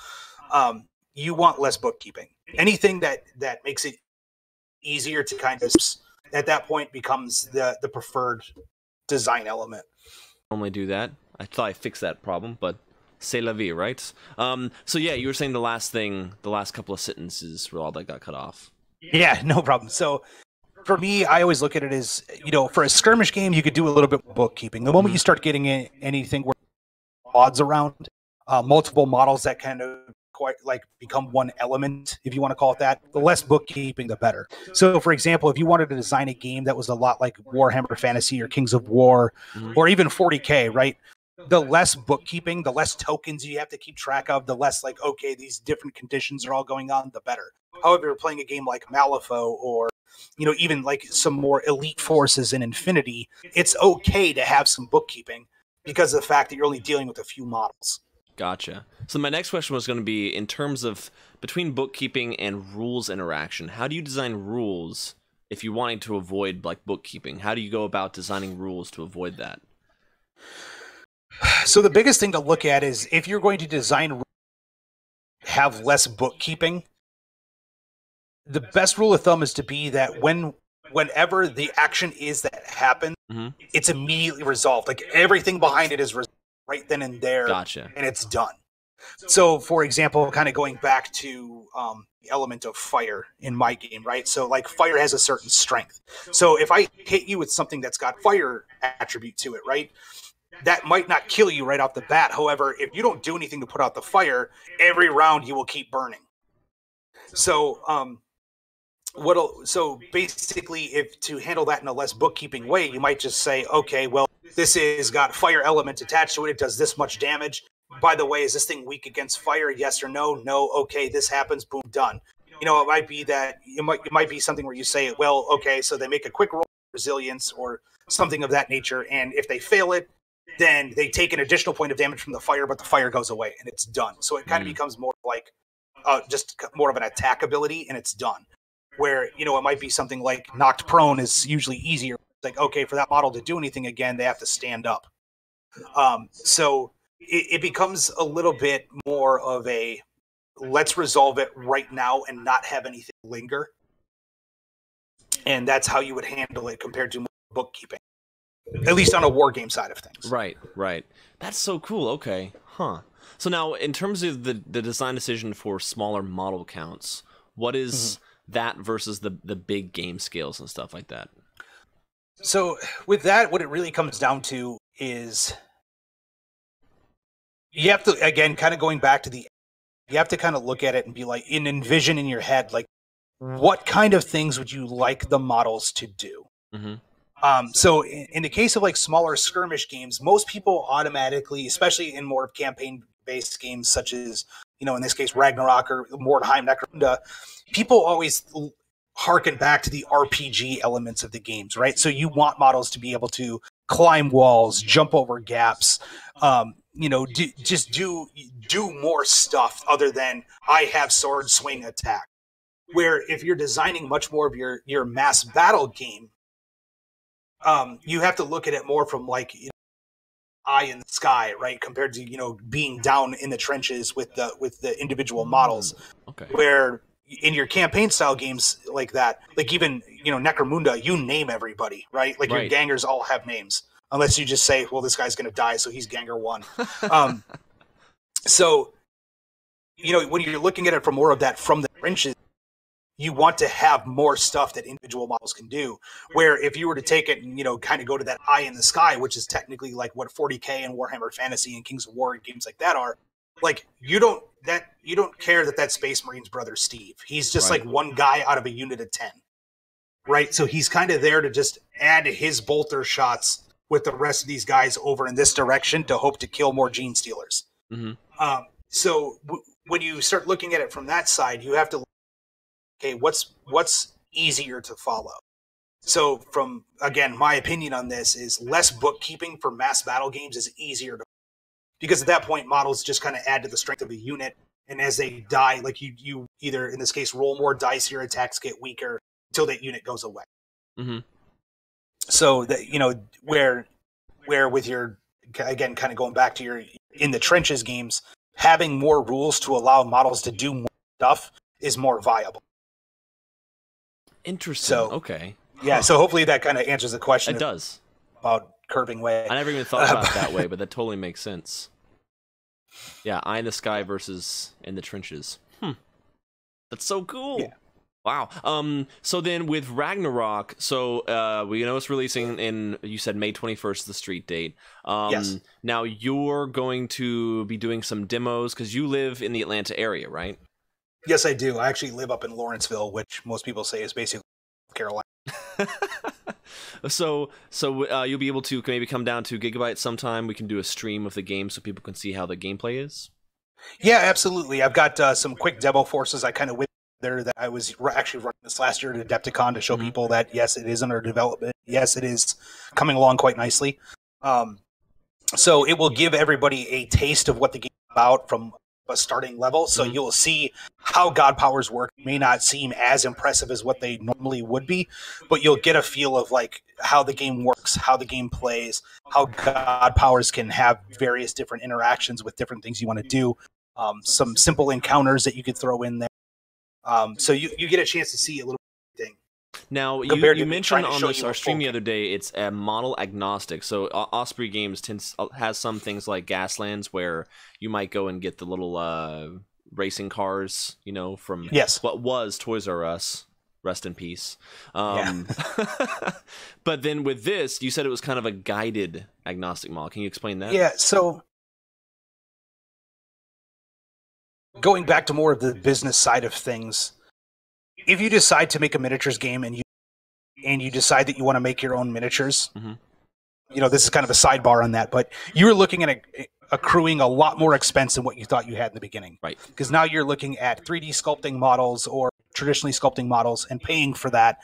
You want less bookkeeping. Anything that makes it easier to kind of, at that point, becomes the preferred design element. Normally do that. I thought I fixed that problem, but c'est la vie, right? So yeah, you were saying the last couple of sentences were all that got cut off. Yeah, no problem. So for me, I always look at it as, for a skirmish game, you could do a little bit of bookkeeping. The moment you start getting in anything where odds around, multiple models that kind of quite like become one element, if you want to call it that, the less bookkeeping, the better. So, for example, if you wanted to design a game that was a lot like Warhammer Fantasy or Kings of War, or even 40K, right? The less bookkeeping, the less tokens you have to keep track of, the less like, okay, these different conditions are all going on, the better. However, you're playing a game like Malifaux or, even like some more elite forces in Infinity, it's okay to have some bookkeeping because of the fact that you're only dealing with a few models. Gotcha. So my next question was going to be, in terms of between bookkeeping and rules interaction, how do you design rules if you're wanting to avoid like bookkeeping? How do you go about designing rules to avoid that? So the biggest thing to look at is if you're going to design have less bookkeeping, the best rule of thumb is to be that whenever the action is that happens, it's immediately resolved. Like everything behind it is resolved right then and there. Gotcha. And it's done. So, for example, kind of going back to the element of fire in my game, right? So, like, fire has a certain strength. So, if I hit you with something that's got fire attribute to it, right, that might not kill you right off the bat. However, if you don't do anything to put out the fire, every round you will keep burning. So, so basically, if to handle that in a less bookkeeping way, you might just say, okay, well, this is got fire element attached to it. It does this much damage. By the way, is this thing weak against fire? Yes or no? No. Okay, this happens. Boom, done. It might be that it might be something where you say, well, okay, so they make a quick roll of resilience or something of that nature, and if they fail it, then they take an additional point of damage from the fire, but the fire goes away and it's done. So it kind of becomes more like just more of an attack ability, and it's done. Where it might be something like knocked prone is usually easier. Like, okay, for that model to do anything again, they have to stand up. So it becomes a little bit more of a let's resolve it right now and not have anything linger. And that's how you would handle it compared to bookkeeping, at least on a war game side of things. Right. That's so cool. Okay. Huh. So now, in terms of the design decision for smaller model counts, what is that versus the big game scales and stuff like that? So with that, what it really comes down to is you have to, again, kind of going back to you have to kind of look at it and be like, envision in your head, like, what kind of things would you like the models to do? So in the case of like smaller skirmish games, most people automatically, especially in more campaign-based games such as, in this case, Ragnarok or Mordheim, Necromunda, people always harken back to the RPG elements of the games, right? So you want models to be able to climb walls, jump over gaps, just do more stuff other than I have sword swing attack. Where if you're designing much more of your mass battle game, you have to look at it more from like eye in the sky, right? Compared to being down in the trenches with the individual models. Okay. Where in your campaign style games like that, like even Necromunda, you name everybody, right? Like your gangers all have names, unless you just say, well, this guy's going to die, so he's Ganger 1. So when you're looking at it from more of that from the trenches, you want to have more stuff that individual models can do. Where if you were to take it and, kind of go to that eye in the sky, which is technically like what 40K and Warhammer Fantasy and Kings of War and games like that are, like you don't care that Space Marine's brother Steve. He's just like one guy out of a unit of 10. Right? So he's kind of there to just add his bolter shots with the rest of these guys over in this direction to hope to kill more gene stealers. So when you start looking at it from that side, you have to okay, what's easier to follow? So from, again, my opinion on this is less bookkeeping for mass battle games is easier to, because at that point models just kind of add to the strength of a unit, and as they die, like you either in this case roll more dice, your attacks get weaker until that unit goes away. So that where with your, again, kind of going back to your in the trenches games, having more rules to allow models to do more stuff is more viable. Interesting. So, okay. Yeah, so hopefully that kind of answers the question. It does. About curving way. I never even thought about it that way, but that totally makes sense. Yeah, eye in the sky versus in the trenches. That's so cool. Yeah. Wow. So then with Ragnarok, so we know it's releasing in, you said May 21st, the street date. Yes. Now you're going to be doing some demos because you live in the Atlanta area, right? Yes, I do. I actually live up in Lawrenceville, which most people say is basically Carolina. So you'll be able to maybe come down to Gigabyte sometime. We can do a stream of the game so people can see how the gameplay is. Yeah, absolutely. I've got some quick demo forces I kind of went there that I was actually running this last year at Adepticon to show people that, yes, it is under development. Yes, it is coming along quite nicely. So it will give everybody a taste of what the game is about from a starting level. So you'll see how God powers work. It may not seem as impressive as what they normally would be, but you'll get a feel of like how the game works, how the game plays, how God powers can have various different interactions with different things you want to do. Some simple encounters that you could throw in there. So you get a chance to see a little thing. Now, you mentioned on our stream the other day, it's a model agnostic. So Osprey Games has some things like Gaslands where you might go and get the little racing cars, you know, from what was Toys R Us. Rest in peace. But then with this, you said it was kind of a guided agnostic model. Can you explain that? Yeah, so going back to more of the business side of things, if you decide to make a miniatures game and you decide that you want to make your own miniatures, you know, this is kind of a sidebar on that, but you're looking at accruing a lot more expense than what you thought you had in the beginning. Right. Because now you're looking at 3D sculpting models or traditionally sculpting models and paying for that,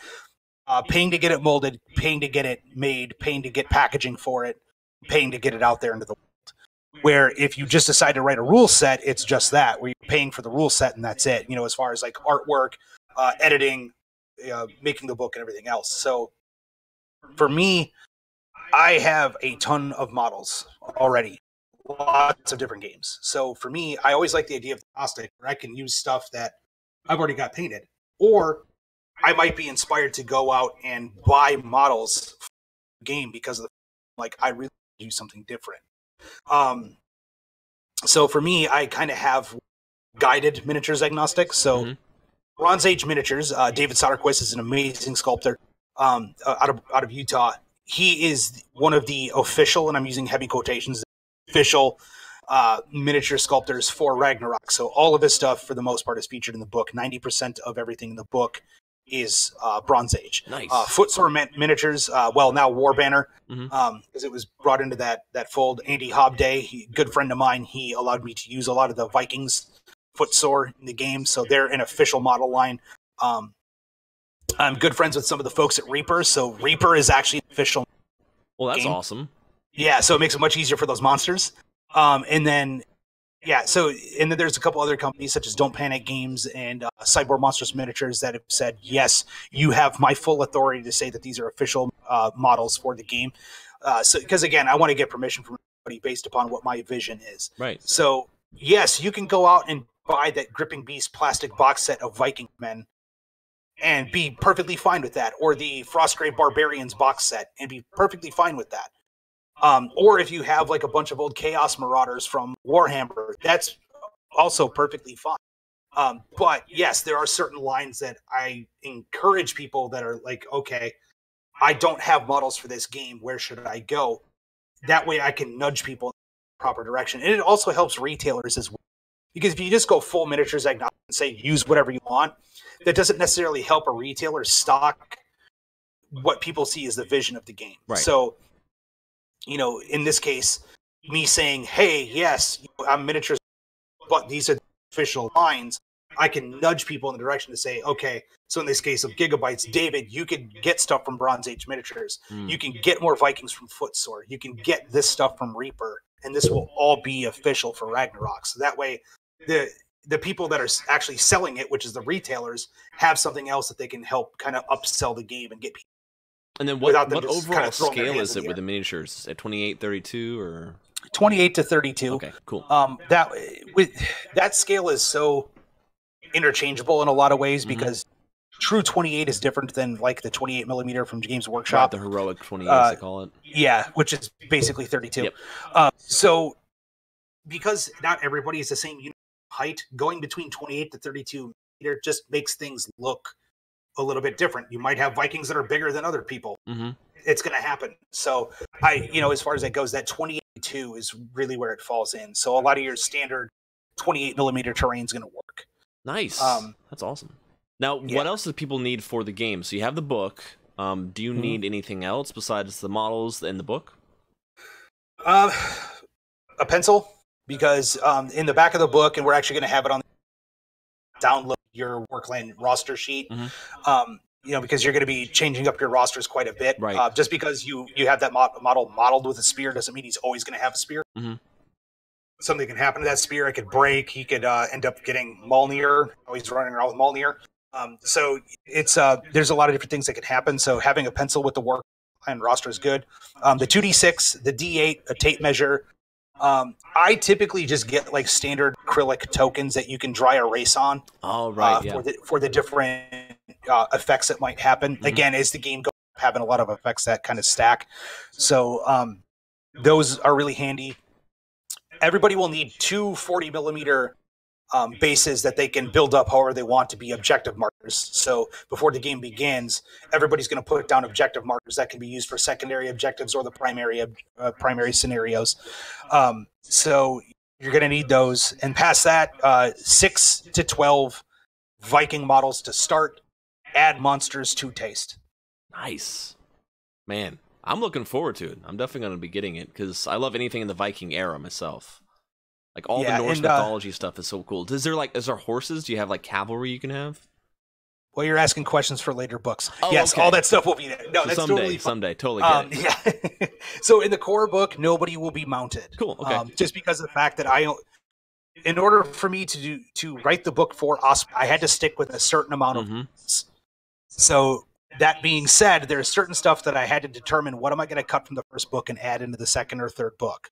paying to get it molded, paying to get it made, paying to get packaging for it, paying to get it out there into the world. Where if you just decide to write a rule set, it's just that, where you're paying for the rule set and that's it, you know, as far as like artwork, editing, making the book and everything else. So for me, I have a ton of models already, lots of different games. So for me, I always like the idea of agnostic, where I can use stuff that I've already got painted, or I might be inspired to go out and buy models for the game because of like I really do something different. So for me, I kind of have guided miniatures agnostic. So Bronze Age miniatures, David Soderquist is an amazing sculptor out of Utah. He is one of the official, and I'm using heavy quotations, official miniature sculptors for Ragnarok. So all of his stuff, for the most part, is featured in the book. 90% of everything in the book is Bronze Age. Nice. Footsore miniatures, well, now War Banner, because it was brought into that fold. Andy Hobday, good friend of mine, he allowed me to use a lot of the Vikings footsore in the game, so they're an official model line. I'm good friends with some of the folks at Reaper, so Reaper is actually an official. Well, that's awesome. Yeah, so it makes it much easier for those monsters. And then there's a couple other companies such as Don't Panic Games and Cyborg Monsters Miniatures that have said, yes, you have my full authority to say that these are official models for the game. So because again, I want to get permission from everybody based upon what my vision is. Right. So yes, you can go out and buy that Gripping Beast plastic box set of Viking men and be perfectly fine with that, or the Frostgrave Barbarians box set and be perfectly fine with that. Or if you have like a bunch of old Chaos Marauders from Warhammer, that's also perfectly fine. But yes, there are certain lines that I encourage people that are like, okay, I don't have models for this game. Where should I go? That way I can nudge people in the proper direction. And it also helps retailers as well. Because if you just go full miniatures agnostic and say use whatever you want, that doesn't necessarily help a retailer stock what people see as the vision of the game. Right. So, you know, in this case, me saying, hey, yes, I'm miniatures, but these are the official lines, I can nudge people in the direction to say, okay, so in this case of Gigabytes, David, you can get stuff from Bronze Age Miniatures. You can get more Vikings from Footsore. You can get this stuff from Reaper, and this will all be official for Ragnarok. So that way, the people that are actually selling it, which is the retailers, have something else that they can help kind of upsell the game and get people. And then what overall scale is it with the miniatures? At 28-32 or 28 to 32? Okay, cool. That scale is so interchangeable in a lot of ways because true 28 is different than like the 28 millimeter from Games Workshop. Right, the heroic 28, they call it. Yeah, which is basically 32. Yep. So because not everybody is the same height, going between 28 to 32 millimeter just makes things look a little bit different. You might have Vikings that are bigger than other people. Mm-hmm. It's going to happen. So as far as that goes, that 28-2 is really where it falls in. So a lot of your standard 28 millimeter terrain is going to work. Nice. That's awesome. Now, what else do people need for the game? So you have the book. Do you need anything else besides the models in the book? A pencil, because in the back of the book, and we're actually going to have it on download your Workland roster sheet. Because you're going to be changing up your rosters quite a bit. Right. Just because you have that model modeled with a spear doesn't mean he's always going to have a spear. Something can happen to that spear. It could break. He could end up getting Mjolnir. He's running around with Mjolnir. So it's there's a lot of different things that could happen. So having a pencil with the Workland roster is good. The 2d6, the d8, a tape measure. I typically just get like standard acrylic tokens that you can dry erase on. Oh, right. For the different effects that might happen. Again, as the game goes, having a lot of effects that kind of stack. So those are really handy. Everybody will need two 40 millimeter bases that they can build up however they want to be objective markers. So before the game begins, everybody's going to put down objective markers that can be used for secondary objectives or the primary scenarios. So you're going to need those. And past that, 6 to 12 Viking models to start. Add monsters to taste. Nice. Man, I'm looking forward to it. I'm definitely going to be getting it because I love anything in the Viking era myself. Like all the Norse mythology stuff is so cool. Is there horses? Do you have like cavalry you can have? Well, you're asking questions for later books. Oh, yes, okay. All that stuff will be there. No, so that's someday, totally get it. Yeah. So in the core book, nobody will be mounted. Cool. Okay. Just because of the fact that in order for me to write the book for Osprey, I had to stick with a certain amount of. So that being said, there's certain stuff that I had to determine what am I going to cut from the first book and add into the second or third book.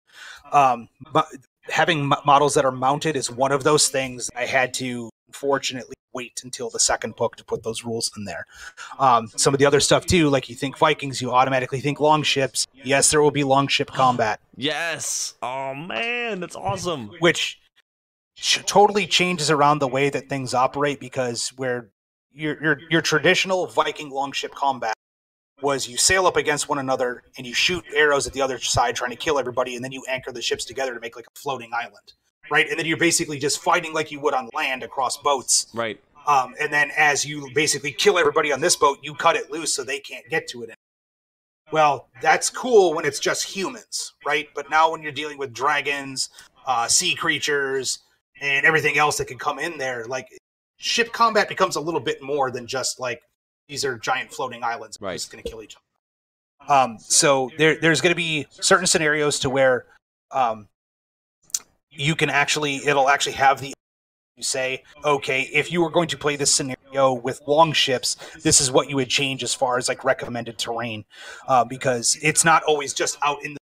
But having models that are mounted is one of those things. I had to, unfortunately, wait until the second book to put those rules in there. Some of the other stuff too, like you think Vikings, you automatically think longships. Yes, there will be longship combat. Yes. Oh man, that's awesome. Which totally changes around the way that things operate, because where your traditional Viking longship combat was you sail up against one another and you shoot arrows at the other side trying to kill everybody, and then you anchor the ships together to make like a floating island, right? And then you're basically just fighting like you would on land across boats. Right. And then as you basically kill everybody on this boat, you cut it loose so they can't get to it. Well, that's cool when it's just humans, right? But now when you're dealing with dragons, sea creatures, and everything else that can come in there, like ship combat becomes a little bit more than just like these are giant floating islands. Right. Just going to kill each other. So there's going to be certain scenarios to where it'll actually have the, you say, okay, if you were going to play this scenario with long ships, this is what you would change as far as like recommended terrain, because it's not always just out in the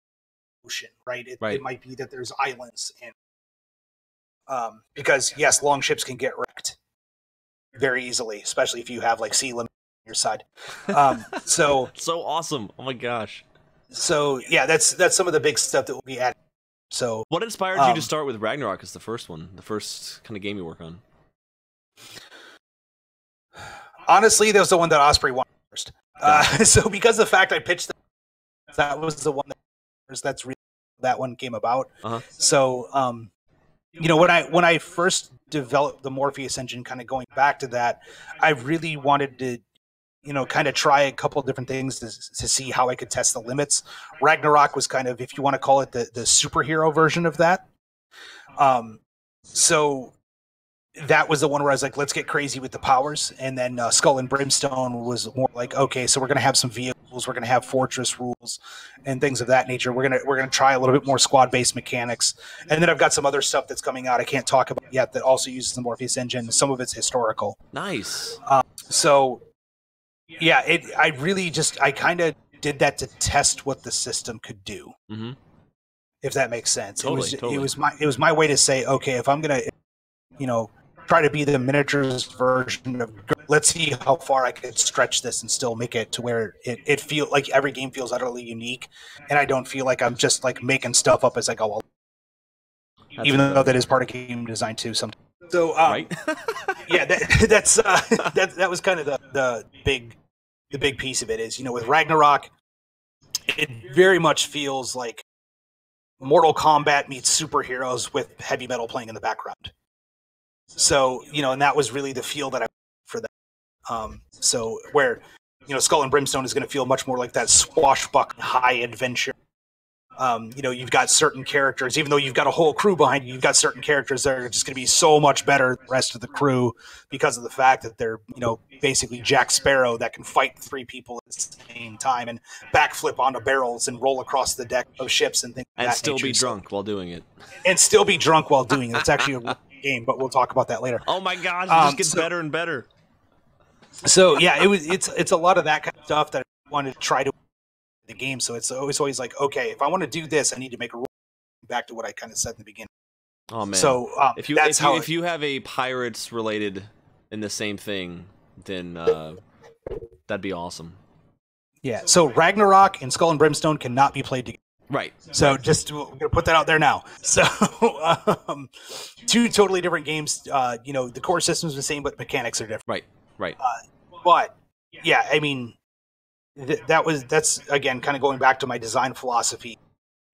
ocean, right? It might be that there's islands, and because yes, long ships can get wrecked very easily, especially if you have like sea limit on your side. So awesome! Oh my gosh! So yeah, that's some of the big stuff that will be added. So what inspired you to start with Ragnarok as the first one, the first kind of game you work on? Honestly, that was the one that Osprey won first. So because of the fact I pitched that was the one that's really that one came about. So when I first developed the Morpheus engine, kind of going back to that, I really wanted to kind of try a couple of different things to see how I could test the limits. Ragnarok was kind of, if you want to call it, the superhero version of that. So that was the one where I was like, let's get crazy with the powers. And then Skull and Brimstone was more like, okay, so we're going to have some vehicles, we're going to have fortress rules and things of that nature. We're going to try a little bit more squad-based mechanics. And then I've got some other stuff that's coming out I can't talk about yet that also uses the Morpheus engine. Some of it's historical. Nice. So yeah, I kind of did that to test what the system could do. If that makes sense. Totally. It was my way to say, okay, if I'm going to, try to be the miniatures version of, let's see how far I could stretch this and still make it to where it feels like every game feels utterly unique, and I don't feel like I'm just like making stuff up as I go along. Even though that is part of game design too sometimes. So right? Yeah, that was kind of the big piece of it is, with Ragnarok, it very much feels like Mortal Kombat meets superheroes with heavy metal playing in the background. So, and that was really the feel that I for that. So where, Skull and Brimstone is going to feel much more like that swashbuckling high adventure. You've got certain characters, even though you've got a whole crew behind you, you've got certain characters that are just going to be so much better than the rest of the crew because of the fact that they're, basically Jack Sparrow that can fight 3 people at the same time and backflip onto barrels and roll across the deck of ships and things and like that. And still be drunk while doing it. And still be drunk while doing it. It's actually a game, but we'll talk about that later. Oh my gosh, it just gets better and better. So yeah, it's a lot of that kind of stuff that I wanted to try to the game. So it's always like, okay, if I want to do this, I need to make a rule. Back to what I kind of said in the beginning. Oh man! So if you have a pirates related in the same thing, then that'd be awesome. Yeah. So Ragnarok and Skull and Brimstone cannot be played together. Right. So just we're gonna put that out there now. So 2 totally different games. The core system's the same, but mechanics are different. Right. But yeah, I mean, that's again kind of going back to my design philosophy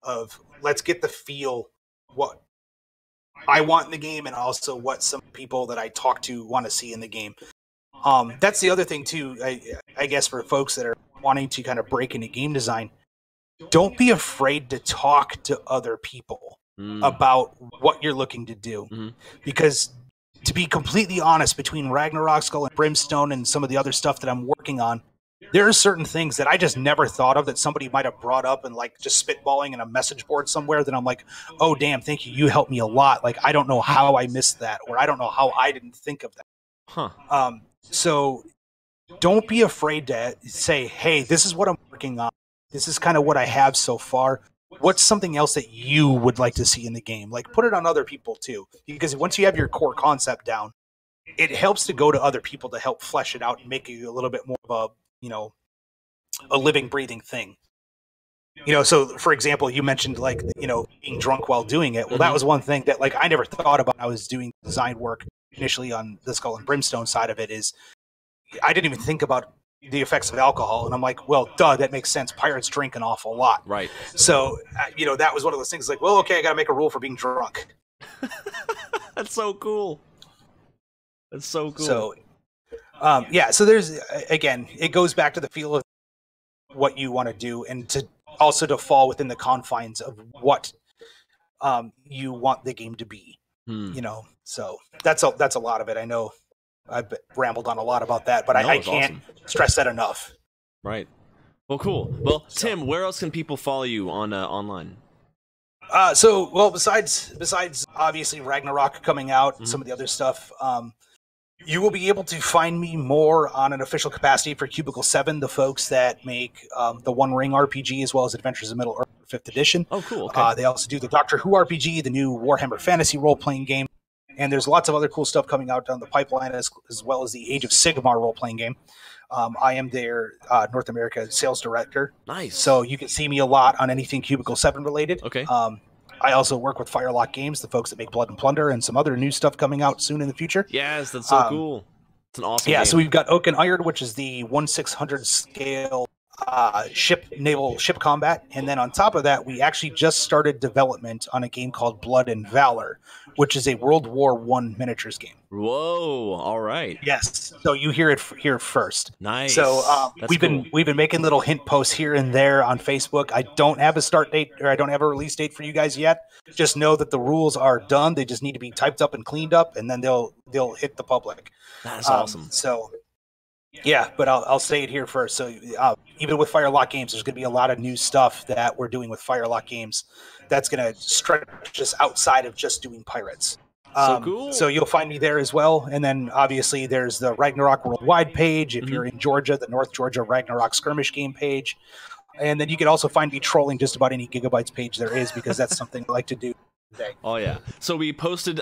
of let's get the feel what I want in the game and also what some people that I talk to want to see in the game. That's the other thing too, I guess, for folks that are wanting to kind of break into game design. Don't be afraid to talk to other people about what you're looking to do. Because to be completely honest, between Ragnarok, Skull and Brimstone, and some of the other stuff that I'm working on, there are certain things that I just never thought of that somebody might have brought up and like just spitballing in a message board somewhere that I'm like, oh, damn, thank you. You helped me a lot. Like, I don't know how I missed that, or I don't know how I didn't think of that. So don't be afraid to say, hey, this is what I'm working on. This is kind of what I have so far. What's something else that you would like to see in the game? Like, put it on other people too, because once you have your core concept down, it helps to go to other people to help flesh it out and make you a little bit more of a living, breathing thing. So for example, you mentioned like, being drunk while doing it. Well, that was one thing that like I never thought about when I was doing design work initially on the Skull and Brimstone side of it. Is I didn't even think about the effects of alcohol, and I'm like, well, duh, that makes sense. Pirates drink an awful lot, right? So that was one of those things. Like, well, okay, I got to make a rule for being drunk. That's so cool. That's so cool. So, so there's again, it goes back to the feel of what you want to do, and to also fall within the confines of what you want the game to be. So that's a lot of it. I know I've rambled on a lot about that, but I can't stress that enough. Right. Well, cool. Well, Tim, where else can people follow you on online? Besides obviously Ragnarok coming out and some of the other stuff, you will be able to find me more on an official capacity for Cubicle 7, the folks that make the One Ring RPG as well as Adventures in Middle Earth 5th edition. Oh, cool. Okay. They also do the Doctor Who RPG, the new Warhammer Fantasy role-playing game, and there's lots of other cool stuff coming out down the pipeline as well as the Age of Sigmar role-playing game. I am their North America sales director. Nice. So you can see me a lot on anything Cubicle 7 related. Okay. I also work with Firelock Games, the folks that make Blood and Plunder, and some other new stuff coming out soon in the future. Yes, that's so cool. It's an awesome game. So we've got Oak and Iron, which is the 1/600 scale naval ship combat. And then on top of that, we actually just started development on a game called Blood and Valor, which is a World War I miniatures game. Whoa! All right. Yes. So you hear it here first. Nice. So we've been making little hint posts here and there on Facebook. I don't have a start date, or I don't have a release date for you guys yet. Just know that the rules are done. They just need to be typed up and cleaned up, and then they'll hit the public. That's awesome. So yeah, but I'll say it here first. So even with Firelock Games, there's going to be a lot of new stuff that we're doing with Firelock Games that's going to stretch us outside of just doing pirates. So cool. So you'll find me there as well. And then obviously there's the Ragnarok Worldwide page. If you're in Georgia, the North Georgia Ragnarok Skirmish game page. And then you can also find me trolling just about any Gigabytes page there is, because that's something I like to do Oh yeah. So we posted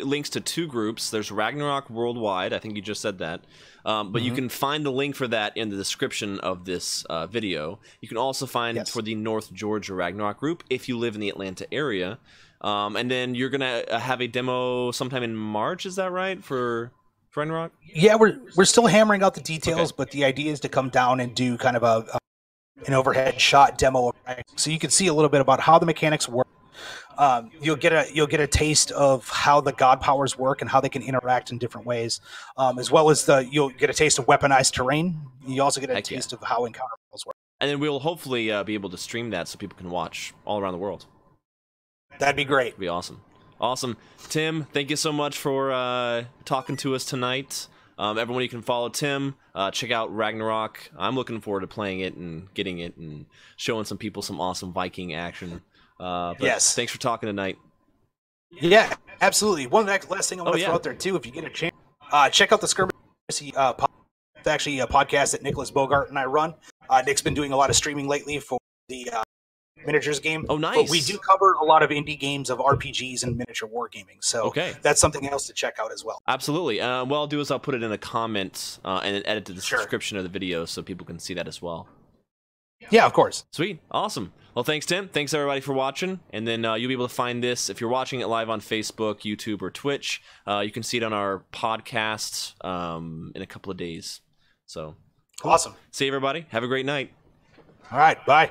links to 2 groups. There's Ragnarok Worldwide. I think you just said that. But you can find the link for that in the description of this video. You can also find for the North Georgia Ragnarok group if you live in the Atlanta area. And then you're gonna have a demo sometime in March. Is that right for Ragnarok? Yeah, we're still hammering out the details, but the idea is to come down and do kind of an overhead shot demo, so you can see a little bit about how the mechanics work. You'll get a taste of how the god powers work and how they can interact in different ways, as well as you'll get a taste of weaponized terrain. You also get a taste of how encounter rules work. And then we'll hopefully be able to stream that so people can watch all around the world. That'd be great. That'd be awesome. Awesome. Tim, thank you so much for talking to us tonight. Everyone, you can follow Tim. Check out Ragnarok. I'm looking forward to playing it and getting it and showing some people some awesome Viking action. Yes. Thanks for talking tonight. Yeah, absolutely. One last thing I want to throw out there, too, if you get a chance, check out the Skirmish. It's actually a podcast that Nicholas Bogart and I run. Nick's been doing a lot of streaming lately for the miniatures game. Oh, nice. But we do cover a lot of indie games of RPGs and miniature wargaming. So that's something else to check out as well. Absolutely. What I'll do is I'll put it in the comments and then edit the description of the video so people can see that as well. Yeah, of course. Sweet. Awesome. Well, thanks, Tim. Thanks, everybody, for watching. And then you'll be able to find this if you're watching it live on Facebook, YouTube, or Twitch. You can see it on our podcast in a couple of days. So, awesome. See you, everybody. Have a great night. All right. Bye.